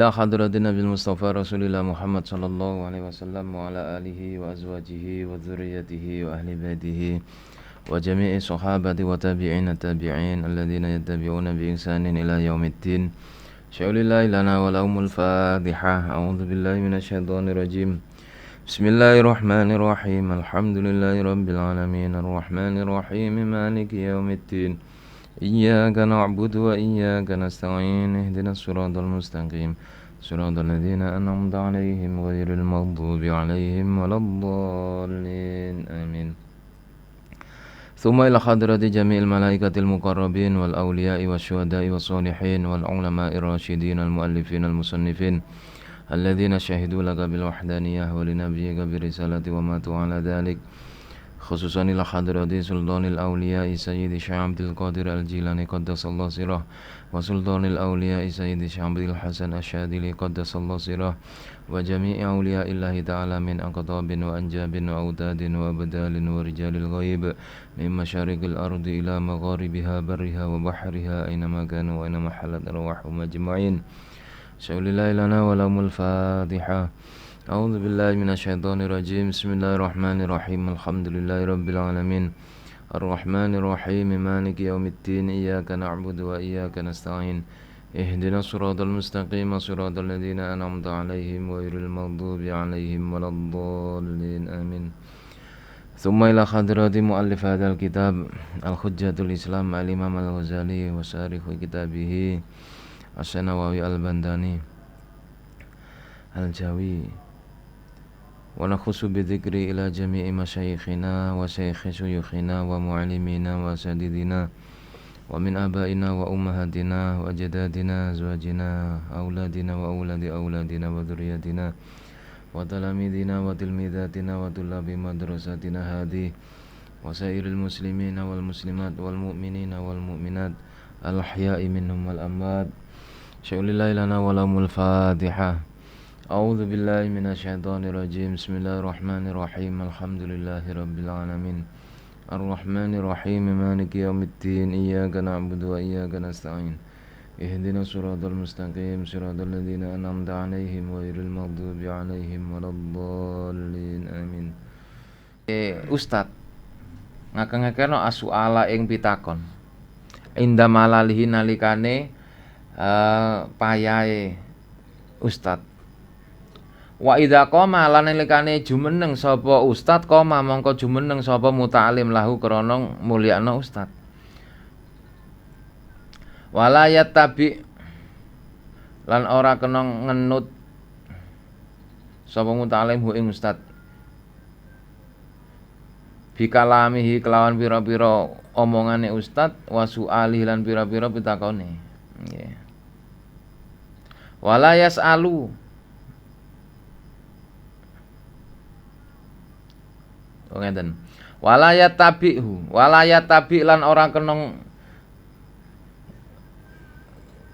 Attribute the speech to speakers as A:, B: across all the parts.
A: ila hadratin Nabil Mustafa Rasulillah Muhammad sallallahu alaihi wasallam wa ala alihi wa azwajihi wa dzurriyyatihi wa ahli baitihi wa jami'i sahabati wa tabi'ina tabi'in alladhina yattabi'una bi ihsanin ila yaumiddin. Syaulillahi lana wa lahumul Fatihah. A'udzu billahi minasyaitonir rajim. Bismillahirrahmanirrahim. Alhamdulillahi rabbil alamin arrahmanir rahim maliki yaumiddin. Iyyaka na'budu wa iyyaka nasta'in ihdinas siratal mustaqim siratal ladzina an'amta 'alaihim ghairil maghdubi 'alaihim waladdallin amin. Tsumma ila hadrati jami'il malaikatil muqarrabin wal awliya'i wasyuhada'i wassalihin wal ulama'ir rasyidin al muallifin al musannifin alladzina syahidu laka bil wahdaniyah wa linabiyyika bir risalati wa matu 'ala dzalik. Khususan ila hadrati sultanil awliya sayyidi Syekh Abdul Qadir Al-Jilani qaddasallahu sirah wa sultanil awliya sayyidi Syekh Abdul Hasan Asyadili qaddasallahu sirah wa jami'i awliya illahi ta'ala min aqtabin wa anjabin wa autadin wa abdalin wa rijalil ghaib min masyariqil ardi ila magharibiha barriha wa bahriha aynama kanu wa aynama halat arwahum ajma'in. Syaulillahi lana wa lahumul Fatihah. A'udzu billahi minasyaitonir rajim. Bismillahirrahmanirrahim. Alhamdulillahi rabbil alamin. Arrahmanir rahim. Maliki yaumiddin. Iyyaka na'budu wa iyyaka nasta'in. Ihdinas siratal mustaqim. Siratal ladzina an'amta 'alaihim ghairil maghdubi 'alaihim waladdallin. Amin. Tsumma ila hadrati muallif hadzal kitab Al-Hujjatul Islam Al-Imam Al-Ghazali wa syarih kitabih Asy-Nawawi Al-Bandani Al-Jawi. Wa nakhusu bi dzikri ila jami'i masyayikhina wa syaikhi syuyukhina wa mu'allimina wa sadidina wa min abaina wa ummahatina wa ajdadina azwajina auladina wa auladi auladina wa dzurriyyatina wa talamidina wa tilmidatina wa tullabi madrasatina hadhi wa sairil muslimina wal muslimat wal mu'minina wal mu'minat al ahya'i minhum wal amwat. Syaulillahi lana wa lahumul Fatihah. A'udzu billahi minasyaitonir rajim. Bismillahirrahmanirrahim. Alhamdulillahi rabbil alamin. Arrahmanir rahim. Maliki yaumiddin. Iyyaka na'budu wa iyyaka nasta'in. Ihdinas siratal mustaqim siratal ladzina an'amta 'alaihim ghairil maghdubi 'alaihim waladdallin. Amin. Ustad ngakeng-ngakeno asuala ing pitakon. Inda malalihi nalikane payahe ustad. Wa idza qoma lan nalikane jumeneng sapa ustad qoma mongko jumeneng sapa muta'alim lahu krana mulyakna ustad. Wala yattabi lan ora kena ngenut sapa muta'alim hu ing ustad. Bikalamihi kelawan pira-pira omongane ustad wa su'ali lan pira-pira pitakone. Nggih. Wala yasalu ngeten. Walayat tabi lan orang kena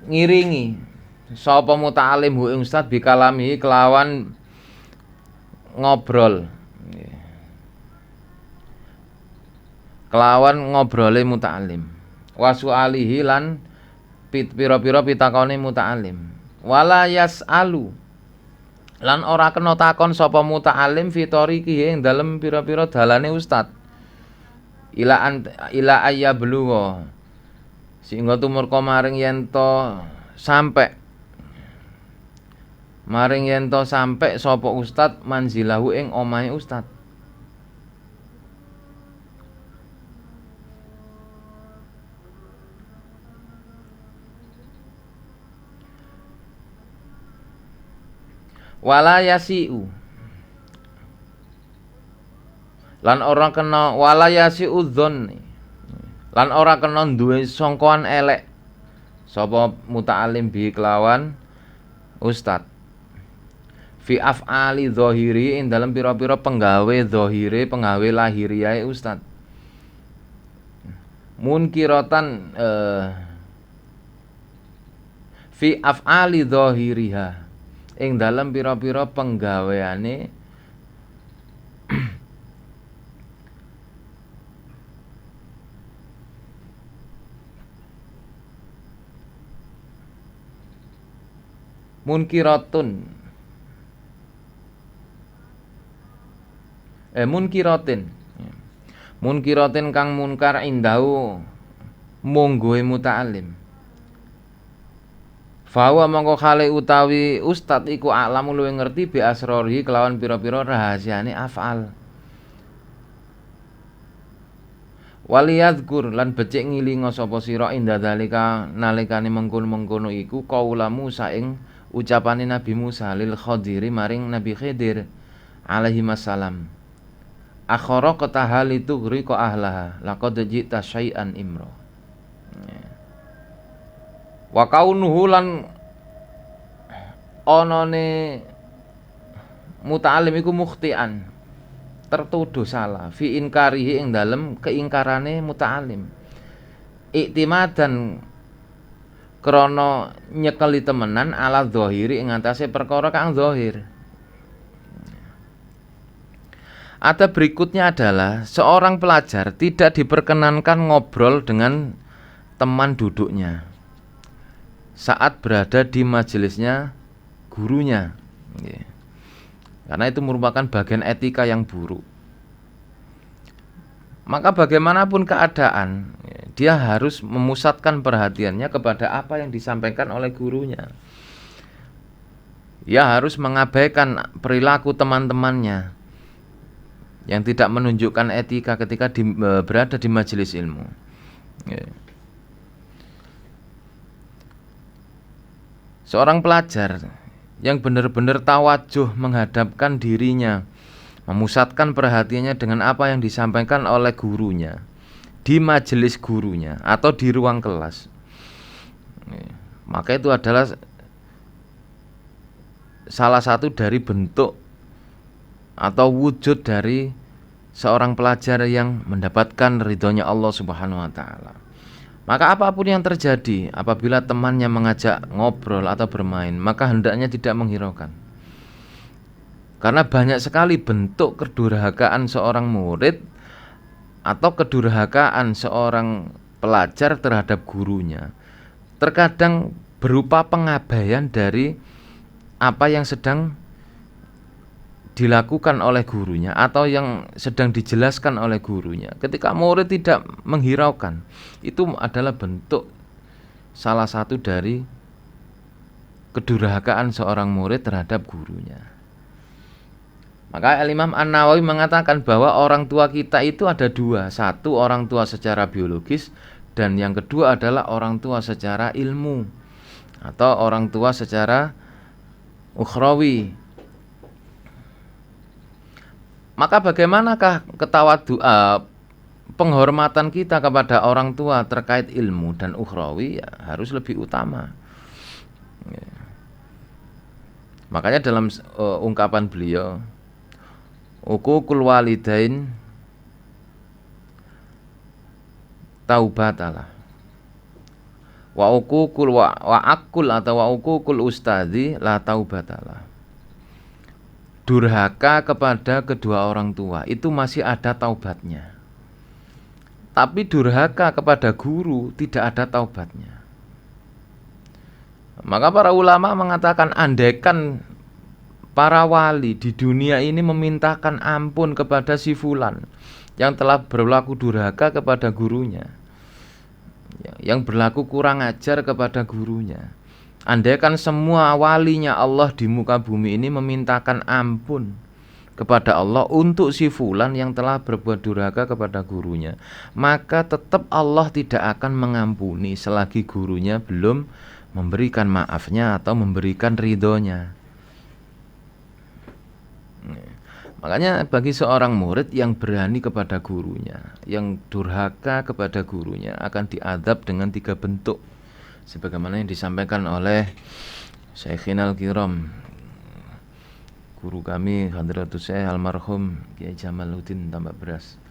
A: ngiringi sapa muta'alim hu ing ustad bikalami kelawan ngobrol. Kelawan ngobrole muta'alim. Wasu alihi lan pira-pira pitakone muta'alim. Walayas alu lan ora kena takon sapa muta'alim fitorihi ing dalem pira-pira dalane ustad. Ila ayya bluwa sehingga tumurka maring yen to sampe sapa ustad manzilahu ing omahe ustad. Wala yasi'u lan ora kena wala yasi'u dzanni lan ora kena duwe sangkaan elek sapa muta'alim bi kelawan ustad fi af'ali dzahiri ing dalem pira-pira penggawe dzahire penggawe lahiriae ustad munkiratan fi af'ali dzahiriha ing dalem pira-pira penggaweane Munkiratun munkiratin. Munkiratin kang munkar indahu mungguhe muta'alim. Fawa mongko khale utawi ustad iku alamu luwih ngerti bi asrori kelawan pira-pira rahasiane af'al. Waliyadzkur lan becik ngilinga sapa sira inda dalika nalikane mengkono-mengkono iku qaula Musa ing ucapane Nabi Musa lil Khadiri maring Nabi Khidir alaihi masalam. Akhara qatahal itu gri ko ahlaha laqad jita syai'an imra. Wa kaunuhu lan onone muta'alim iku mukhtian tertuduh salah fi inkarihi ing dalem keingkarane muta'alim. Iktimadan krana nyekeli temenan ala zahiri ing atase perkara kang zahir. Ada berikutnya adalah seorang pelajar tidak diperkenankan ngobrol dengan teman duduknya saat berada di majelisnya gurunya, karena itu merupakan bagian etika yang buruk. Maka bagaimanapun keadaan, dia harus memusatkan perhatiannya kepada apa yang disampaikan oleh gurunya. Dia harus mengabaikan perilaku teman-temannya yang tidak menunjukkan etika ketika berada di majelis ilmu. Seorang pelajar yang benar-benar tawajuh menghadapkan dirinya, memusatkan perhatiannya dengan apa yang disampaikan oleh gurunya di majelis gurunya atau di ruang kelas, maka itu adalah salah satu dari bentuk atau wujud dari seorang pelajar yang mendapatkan ridhonya Allah Subhanahu wa taala. Maka apapun yang terjadi apabila temannya mengajak ngobrol atau bermain, maka hendaknya tidak menghiraukan. Karena banyak sekali bentuk kedurhakaan seorang murid atau kedurhakaan seorang pelajar terhadap gurunya. Terkadang berupa pengabaian dari apa yang sedang dilakukan oleh gurunya atau yang sedang dijelaskan oleh gurunya. Ketika murid tidak menghiraukan, itu adalah bentuk salah satu dari kedurhakaan seorang murid terhadap gurunya. Maka Imam An-Nawawi mengatakan bahwa orang tua kita itu ada dua. Satu, orang tua secara biologis, dan yang kedua adalah orang tua secara ilmu atau orang tua secara ukhrawi. Maka bagaimanakah penghormatan kita kepada orang tua terkait ilmu dan ukhrawi, ya, harus lebih utama. Makanya dalam ungkapan beliau, uququl walidain taubatalah wa uququl wa aqul atau wa uququl ustadzi la taubatalah. Durhaka kepada kedua orang tua itu masih ada taubatnya. Tapi durhaka kepada guru tidak ada taubatnya. Maka para ulama mengatakan, andaikan para wali di dunia ini memintakan ampun kepada si fulan yang telah berlaku durhaka kepada gurunya, yang berlaku kurang ajar kepada gurunya, andaikan semua walinya Allah di muka bumi ini memintakan ampun kepada Allah untuk si fulan yang telah berbuat durhaka kepada gurunya, maka tetap Allah tidak akan mengampuni selagi gurunya belum memberikan maafnya atau memberikan ridhonya. Makanya bagi seorang murid yang berani kepada gurunya, yang durhaka kepada gurunya, akan diadab dengan 3 bentuk, sebagaimana yang disampaikan oleh Syekhinal Kiram, guru kami Hadratus Syekh almarhum Kiai Jamaluddin Tambak Beras,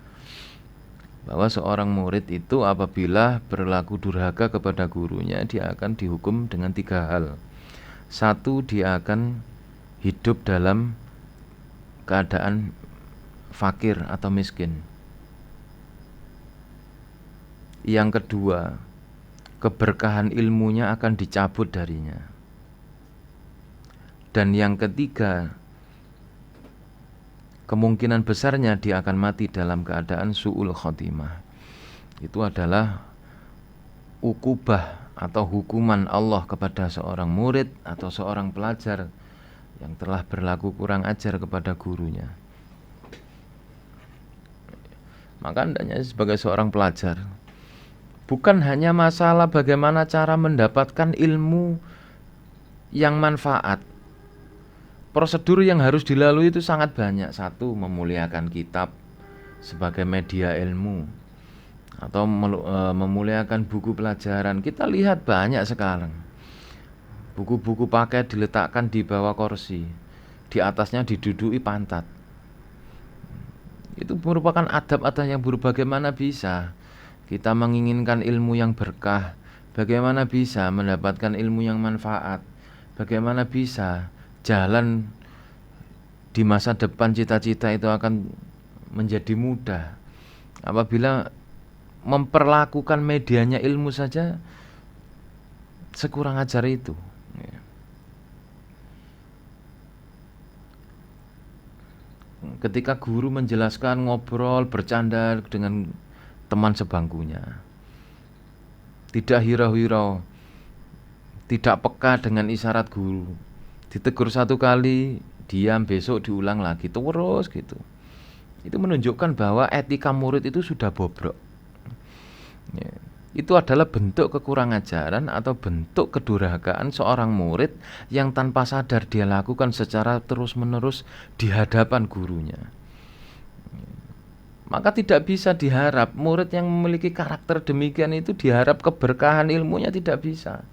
A: bahwa seorang murid itu apabila berlaku durhaka kepada gurunya, dia akan dihukum dengan 3 hal. 1, dia akan hidup dalam keadaan fakir atau miskin. Yang kedua, keberkahan ilmunya akan dicabut darinya. Dan yang ketiga, kemungkinan besarnya dia akan mati dalam keadaan su'ul khotimah. Itu adalah ukubah atau hukuman Allah kepada seorang murid atau seorang pelajar yang telah berlaku kurang ajar kepada gurunya. Maka hendaknya sebagai seorang pelajar, bukan hanya masalah bagaimana cara mendapatkan ilmu yang manfaat. Prosedur yang harus dilalui itu sangat banyak. Satu, memuliakan kitab sebagai media ilmu, atau memuliakan buku pelajaran. Kita lihat banyak sekarang buku-buku paket diletakkan di bawah kursi, di atasnya diduduki pantat. Itu merupakan adab-adab yang buruk. Bagaimana bisa kita menginginkan ilmu yang berkah? Bagaimana bisa mendapatkan ilmu yang manfaat? Bagaimana bisa jalan di masa depan, cita-cita itu akan menjadi mudah apabila memperlakukan medianya ilmu saja sekurang ajar itu. Ketika guru menjelaskan, ngobrol, bercanda dengan teman sebangkunya, tidak hirau-hirau, tidak peka dengan isyarat guru, ditegur satu kali, diam, besok diulang lagi, terus gitu. Itu menunjukkan bahwa etika murid itu sudah bobrok. Itu adalah bentuk kekurang ajaran atau bentuk kedurhakaan seorang murid yang tanpa sadar dia lakukan secara terus-menerus di hadapan gurunya. Maka tidak bisa diharap murid yang memiliki karakter demikian itu diharap keberkahan ilmunya, tidak bisa.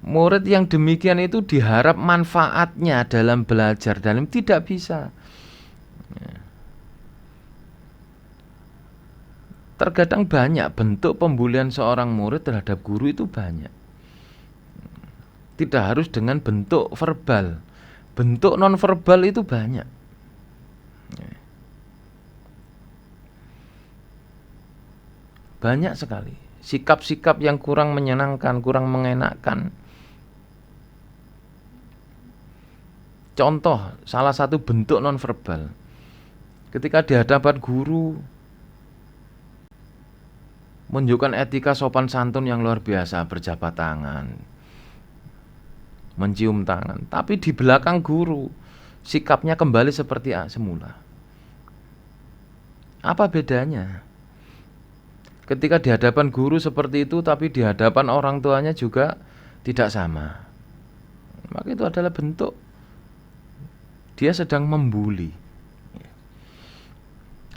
A: Murid yang demikian itu diharap manfaatnya dalam belajar dan tidak bisa. Terkadang banyak bentuk pembulian seorang murid terhadap guru itu banyak. Tidak harus dengan bentuk verbal. Bentuk non-verbal itu banyak. Banyak sekali. Sikap-sikap yang kurang menyenangkan, kurang mengenakkan. Contoh, salah satu bentuk non-verbal. Ketika di hadapan guru, menunjukkan etika sopan santun yang luar biasa, berjabat tangan, mencium tangan. Tapi di belakang guru, sikapnya kembali seperti semula. Apa bedanya? Ketika di hadapan guru seperti itu, tapi di hadapan orang tuanya juga tidak sama. Maka itu adalah bentuk dia sedang membuli.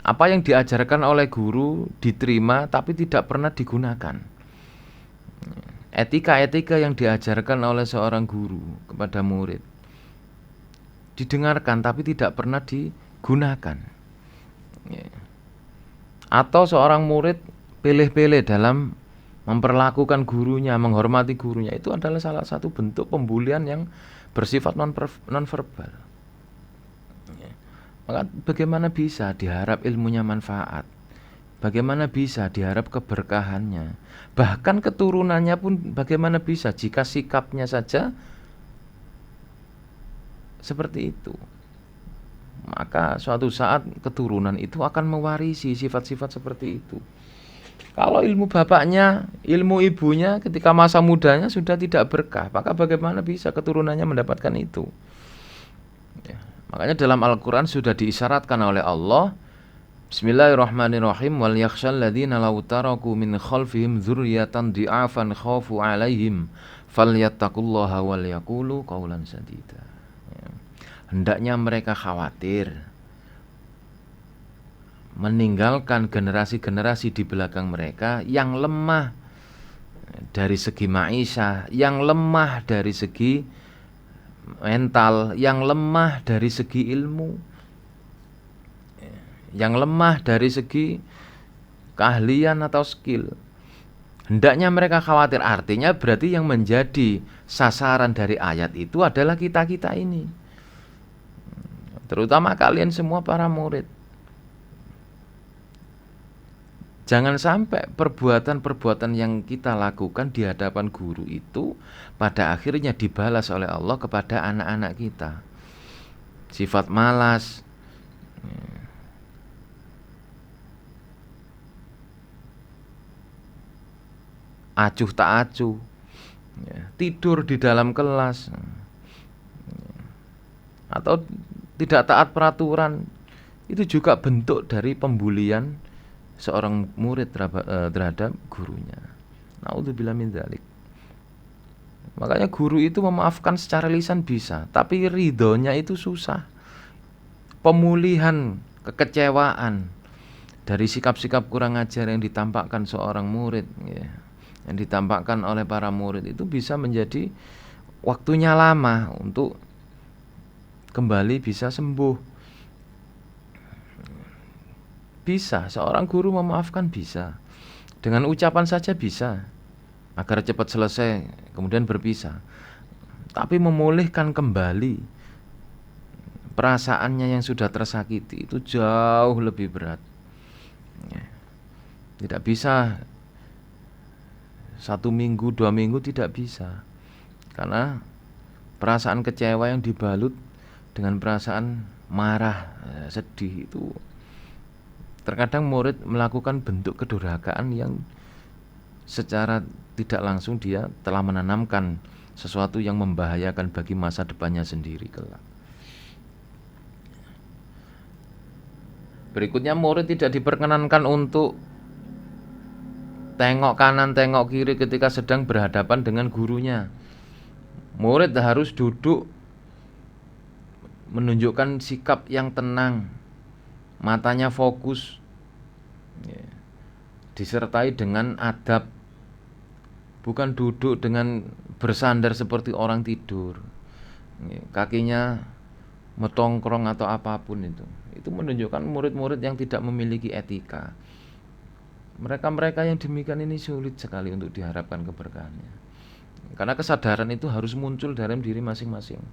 A: Apa yang diajarkan oleh guru diterima tapi tidak pernah digunakan. Etika-etika yang diajarkan oleh seorang guru kepada murid didengarkan tapi tidak pernah digunakan. Atau seorang murid pilih-pilih dalam memperlakukan gurunya, menghormati gurunya, itu adalah salah satu bentuk pembulian yang bersifat non-verbal. Maka bagaimana bisa diharap ilmunya manfaat? Bagaimana bisa diharap keberkahannya? Bahkan keturunannya pun bagaimana bisa jika sikapnya saja seperti itu? Maka suatu saat keturunan itu akan mewarisi sifat-sifat seperti itu. Kalau ilmu bapaknya, ilmu ibunya ketika masa mudanya sudah tidak berkah, maka bagaimana bisa keturunannya mendapatkan itu? Makanya dalam Al-Quran sudah diisyaratkan oleh Allah, Bismillahirrahmanirrahim, wal yakhshal ladzina law taraku min khalfihim dzurriyyatan dhi'afan khafu 'alaihim falyattaqullaha wal yaqulu qawlan sadida. Hendaknya mereka khawatir meninggalkan generasi-generasi di belakang mereka yang lemah dari segi ma'isyah, yang lemah dari segi mental, yang lemah dari segi ilmu, yang lemah dari segi keahlian atau skill. Hendaknya mereka khawatir, artinya berarti yang menjadi sasaran dari ayat itu adalah kita-kita ini, terutama kalian semua para murid. Jangan sampai perbuatan-perbuatan yang kita lakukan di hadapan guru itu pada akhirnya dibalas oleh Allah kepada anak-anak kita. Sifat malas, acuh tak acuh, tidur di dalam kelas, atau tidak taat peraturan, itu juga bentuk dari pembulian seorang murid terhadap gurunya. Naudzubillah min dzalik. Makanya guru itu memaafkan secara lisan bisa, tapi ridhonya itu susah. Pemulihan kekecewaan dari sikap-sikap kurang ajar yang ditampakkan seorang murid, yang ditampakkan oleh para murid itu bisa menjadi waktunya lama untuk kembali bisa sembuh. Bisa, seorang guru memaafkan bisa. Dengan ucapan saja bisa, agar cepat selesai, kemudian berpisah. Tapi memulihkan kembali perasaannya yang sudah tersakiti itu jauh lebih berat. Tidak bisa 1 minggu, 2 minggu, tidak bisa. Karena perasaan kecewa yang dibalut dengan perasaan marah, sedih itu, terkadang murid melakukan bentuk kedurhakaan yang secara tidak langsung dia telah menanamkan sesuatu yang membahayakan bagi masa depannya sendiri kelak. Berikutnya, murid tidak diperkenankan untuk tengok kanan, tengok kiri ketika sedang berhadapan dengan gurunya. Murid harus duduk menunjukkan sikap yang tenang, matanya fokus, disertai dengan adab. Bukan duduk dengan bersandar seperti orang tidur, kakinya metongkrong atau apapun itu. Itu menunjukkan murid-murid yang tidak memiliki etika. Mereka-mereka yang demikian ini sulit sekali untuk diharapkan keberkahannya. Karena kesadaran itu harus muncul dalam diri masing-masing.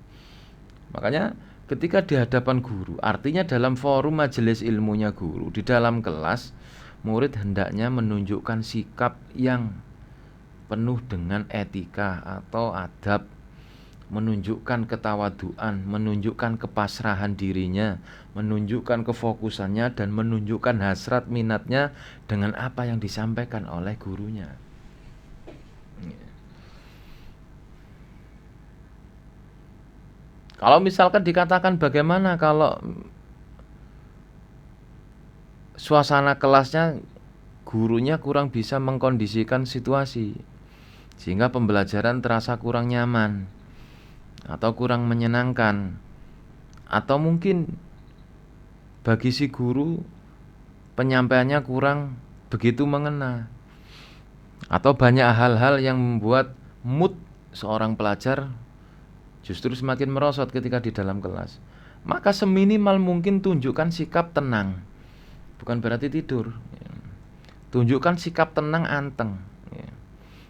A: Makanya ketika di hadapan guru, artinya dalam forum majelis ilmunya guru, di dalam kelas, murid hendaknya menunjukkan sikap yang penuh dengan etika atau adab, menunjukkan ketawaduan, menunjukkan kepasrahan dirinya, menunjukkan kefokusannya, dan menunjukkan hasrat minatnya dengan apa yang disampaikan oleh gurunya. Kalau misalkan dikatakan bagaimana kalau suasana kelasnya gurunya kurang bisa mengkondisikan situasi, sehingga pembelajaran terasa kurang nyaman atau kurang menyenangkan, atau mungkin bagi si guru penyampaiannya kurang begitu mengena, atau banyak hal-hal yang membuat mood seorang pelajar justru semakin merosot ketika di dalam kelas, maka seminimal mungkin tunjukkan sikap tenang. Bukan berarti tidur, tunjukkan sikap tenang, anteng.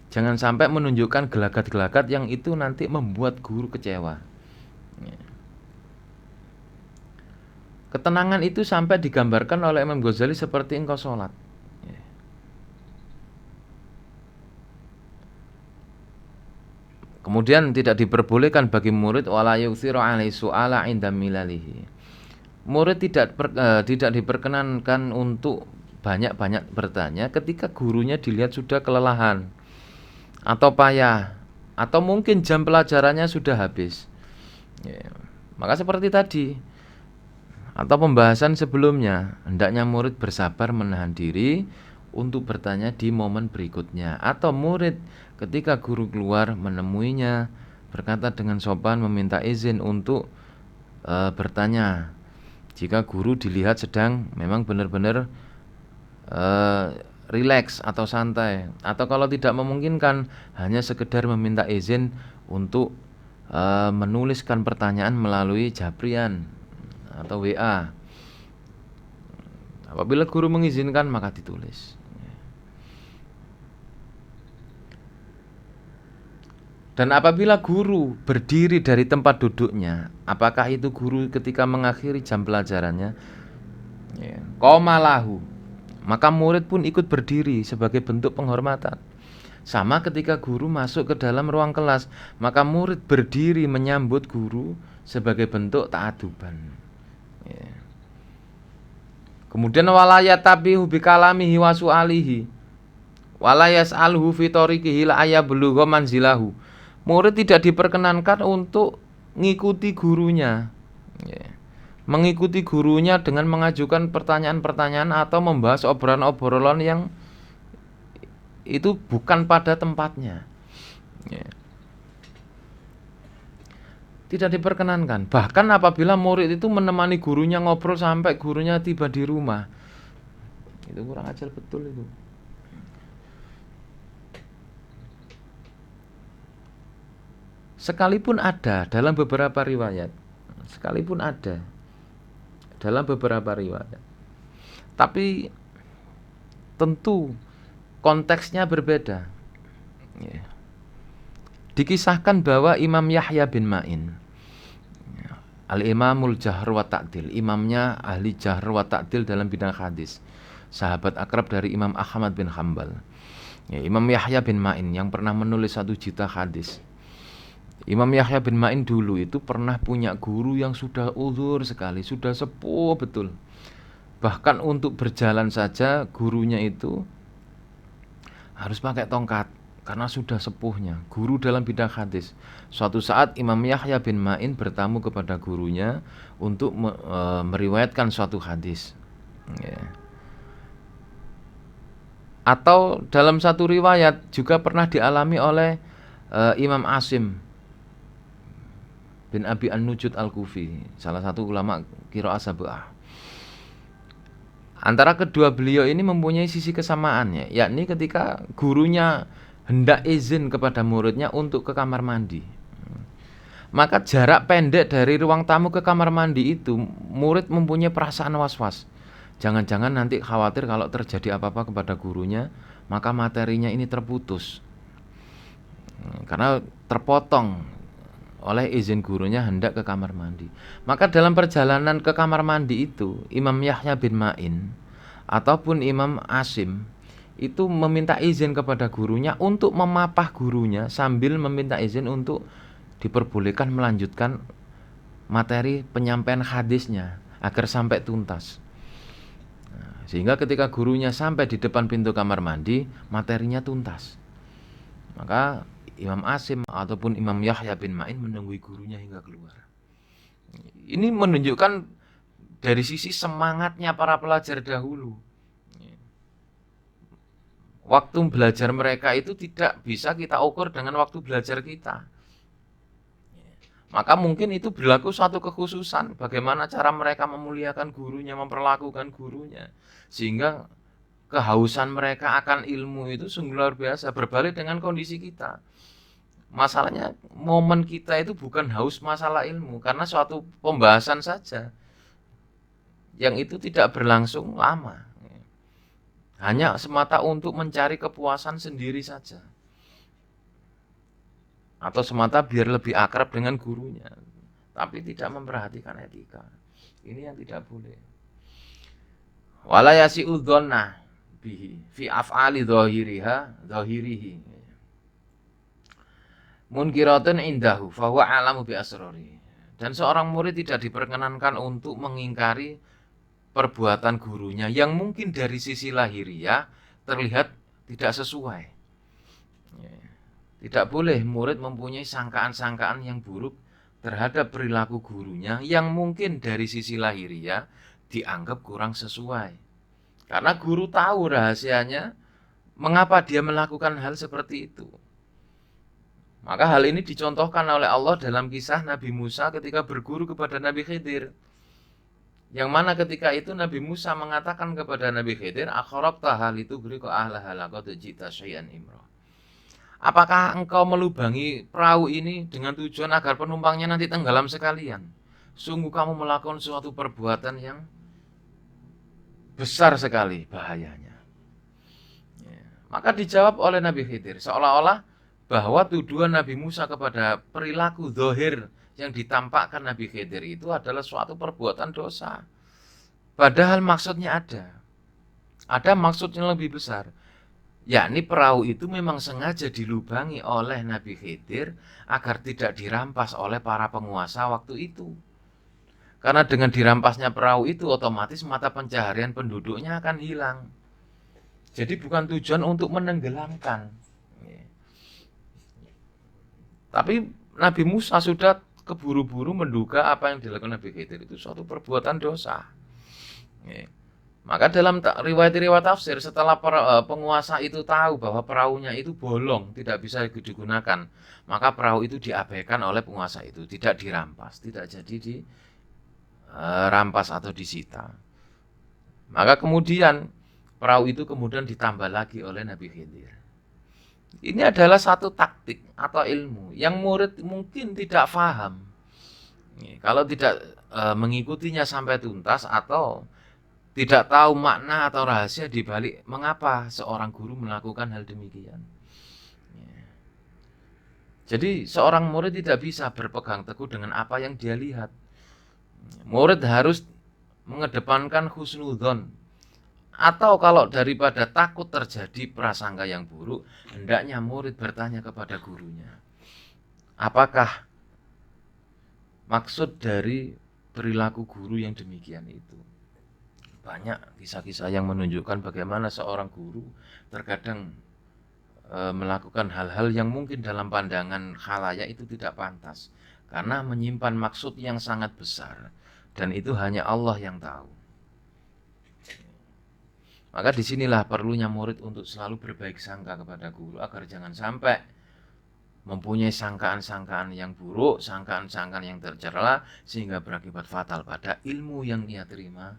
A: Jangan sampai menunjukkan gelagat-gelagat yang itu nanti membuat guru kecewa. Ketenangan itu sampai digambarkan oleh Imam Ghazali seperti engkau sholat. Kemudian tidak diperbolehkan bagi murid wala yukthiru alaihi su'ala inda milalihi. Murid tidak diperkenankan untuk banyak-banyak bertanya ketika gurunya dilihat sudah kelelahan atau payah, atau mungkin jam pelajarannya sudah habis. Maka seperti tadi atau pembahasan sebelumnya, hendaknya murid bersabar menahan diri untuk bertanya di momen berikutnya. Atau murid ketika guru keluar menemuinya, berkata dengan sopan meminta izin untuk bertanya. Jika guru dilihat sedang memang benar-benar rileks atau santai, atau kalau tidak memungkinkan hanya sekedar meminta izin untuk menuliskan pertanyaan melalui Japrian atau WA. Apabila guru mengizinkan maka ditulis. Dan apabila guru berdiri dari tempat duduknya, apakah itu guru ketika mengakhiri jam pelajarannya? Qomalahu, maka murid pun ikut berdiri sebagai bentuk penghormatan. Sama ketika guru masuk ke dalam ruang kelas, maka murid berdiri menyambut guru sebagai bentuk ta'aduban. Ya. Kemudian wala yatabihu bikalamihi wa su'alihi wala yas'alhu fi tariqihi la ayablugha manzilahu. Murid tidak diperkenankan untuk ngikuti gurunya. Ya. Mengikuti gurunya dengan mengajukan pertanyaan-pertanyaan atau membahas obrolan-obrolan yang itu bukan pada tempatnya. Ya. Tidak diperkenankan. Bahkan apabila murid itu menemani gurunya ngobrol sampai gurunya tiba di rumah, itu kurang ajar betul itu. Sekalipun ada dalam beberapa riwayat, tapi tentu konteksnya berbeda. Ya. Dikisahkan bahwa Imam Yahya bin Ma'in, Al-Imamul Jahr wa Ta'dil, imamnya ahli jahr wa ta'dil dalam bidang hadis, sahabat akrab dari Imam Ahmad bin Hanbal. Ya, Imam Yahya bin Ma'in yang pernah menulis 1 juta hadis. Imam Yahya bin Ma'in dulu itu pernah punya guru yang sudah uzur sekali, sudah sepuh betul. Bahkan untuk berjalan saja gurunya itu harus pakai tongkat karena sudah sepuhnya, guru dalam bidang hadis. Suatu saat Imam Yahya bin Ma'in bertamu kepada gurunya untuk meriwayatkan suatu hadis. Ya. Atau dalam satu riwayat juga pernah dialami oleh Imam Asim bin Abi An-Nujud Al-Kufi, salah satu ulama qiraah sab'ah. Antara kedua beliau ini mempunyai sisi kesamaannya, yakni ketika gurunya hendak izin kepada muridnya untuk ke kamar mandi, maka jarak pendek dari ruang tamu ke kamar mandi itu murid mempunyai perasaan was-was. Jangan-jangan nanti khawatir kalau terjadi apa-apa kepada gurunya, maka materinya ini terputus karena terpotong oleh izin gurunya hendak ke kamar mandi. Maka dalam perjalanan ke kamar mandi itu, Imam Yahya bin Ma'in ataupun Imam Asim itu meminta izin kepada gurunya untuk memapah gurunya sambil meminta izin untuk diperbolehkan melanjutkan materi penyampaian hadisnya agar sampai tuntas. Sehingga ketika gurunya sampai di depan pintu kamar mandi, materinya tuntas. Maka Imam Asim ataupun Imam Yahya bin Ma'in menunggu gurunya hingga keluar. Ini menunjukkan dari sisi semangatnya para pelajar dahulu. Waktu belajar mereka itu tidak bisa kita ukur dengan waktu belajar kita. Maka mungkin itu berlaku suatu kekhususan bagaimana cara mereka memuliakan gurunya, memperlakukan gurunya, sehingga kehausan mereka akan ilmu itu sungguh luar biasa, berbalik dengan kondisi kita. Masalahnya momen kita itu bukan haus masalah ilmu, karena suatu pembahasan saja yang itu tidak berlangsung lama, hanya semata untuk mencari kepuasan sendiri saja, atau semata biar lebih akrab dengan gurunya, tapi tidak memperhatikan etika. Ini yang tidak boleh. Wala yasi'u dzanna bihi fi af'ali dzahirihi munkiratun indahu fahuwa alamu bi asrari. Dan seorang murid tidak diperkenankan untuk mengingkari perbuatan gurunya yang mungkin dari sisi lahiriah terlihat tidak sesuai. Tidak boleh murid mempunyai sangkaan-sangkaan yang buruk terhadap perilaku gurunya yang mungkin dari sisi lahiriah dianggap kurang sesuai. Karena guru tahu rahasianya mengapa dia melakukan hal seperti itu. Maka hal ini dicontohkan oleh Allah dalam kisah Nabi Musa ketika berguru kepada Nabi Khidir. Yang mana ketika itu Nabi Musa mengatakan kepada Nabi Khidir, "Akharaqtaha litughriqa ahlaha laqad ji'ta syai'an imra." Apakah engkau melubangi perahu ini dengan tujuan agar penumpangnya nanti tenggelam sekalian? Sungguh kamu melakukan suatu perbuatan yang besar sekali bahayanya. Maka dijawab oleh Nabi Khidir seolah-olah bahwa tuduhan Nabi Musa kepada perilaku zahir yang ditampakkan Nabi Khidir itu adalah suatu perbuatan dosa. Padahal maksudnya ada. Ada maksud yang lebih besar, yakni perahu itu memang sengaja dilubangi oleh Nabi Khidir agar tidak dirampas oleh para penguasa waktu itu. Karena dengan dirampasnya perahu itu otomatis mata pencaharian penduduknya akan hilang. Jadi bukan tujuan untuk menenggelamkan. Tapi Nabi Musa sudah keburu-buru menduga apa yang dilakukan Nabi Khidir itu suatu perbuatan dosa. Maka dalam riwayat-riwayat tafsir, setelah penguasa itu tahu bahwa perahunya itu bolong, tidak bisa digunakan, maka perahu itu diabaikan oleh penguasa itu, tidak dirampas, tidak jadi dirampas atau disita. Maka kemudian perahu itu kemudian ditambah lagi oleh Nabi Khidir. Ini adalah satu taktik atau ilmu yang murid mungkin tidak paham. Kalau tidak mengikutinya sampai tuntas atau tidak tahu makna atau rahasia di balik mengapa seorang guru melakukan hal demikian. Jadi seorang murid tidak bisa berpegang teguh dengan apa yang dia lihat. Murid harus mengedepankan husnudzon. Atau kalau daripada takut terjadi prasangka yang buruk, hendaknya murid bertanya kepada gurunya. Apakah maksud dari perilaku guru yang demikian itu? Banyak kisah-kisah yang menunjukkan bagaimana seorang guru terkadang melakukan hal-hal yang mungkin dalam pandangan khalayak itu tidak pantas, karena menyimpan maksud yang sangat besar, dan itu hanya Allah yang tahu. Maka disinilah perlunya murid untuk selalu berbaik sangka kepada guru, agar jangan sampai mempunyai sangkaan-sangkaan yang buruk, sangkaan-sangkaan yang tercela, sehingga berakibat fatal pada ilmu yang ia terima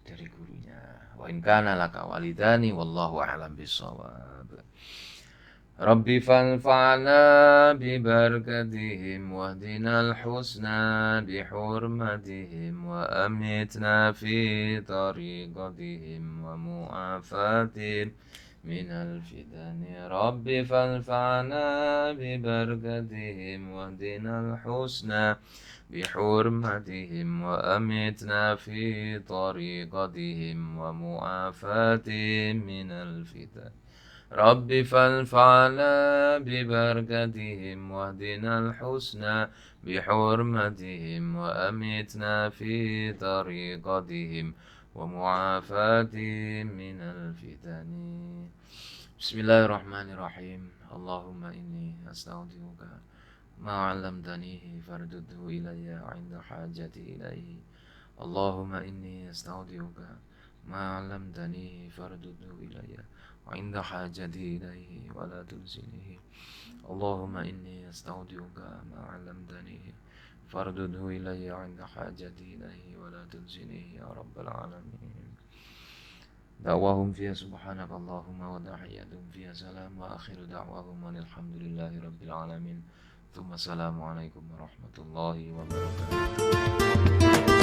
A: dari gurunya. Wa in kana laka walidani wallahu a'lam bissawab. Rabbi fanfa'na bi barakatihim wahdinal husna bi hurmatihim wa amitna fi tariqatihim wa mu'afatihim minal fitani. Rabbi fanfa'na bi barakatihim wahdinal husna بحرمتهم وأمتنا في طريقتهم ومعافاتهم من الفتن رب فانفعنا ببركتهم واهدنا الحسنى بحرمتهم وأمتنا في طريقتهم ومعافاتهم من الفتن بسم الله الرحمن الرحيم اللهم إني أستودعك ما علمتنيه فردده إلي عند حاجتي إليه اللهم إني أستودعك ما علمتنيه فردده إلي عند حاجتي إليه ولا تنسنيه اللهم إني أستودعك ما علمتنيه فردده إلي عند حاجتي إليه ولا تنسنيه يا رب العالمين دعواهم فيها سبحانك اللهم وتحياتهم فيها سلام وآخر دعواهم أن الحمد لله رب العالمين ثم السلام عليكم ورحمة الله وبركاته.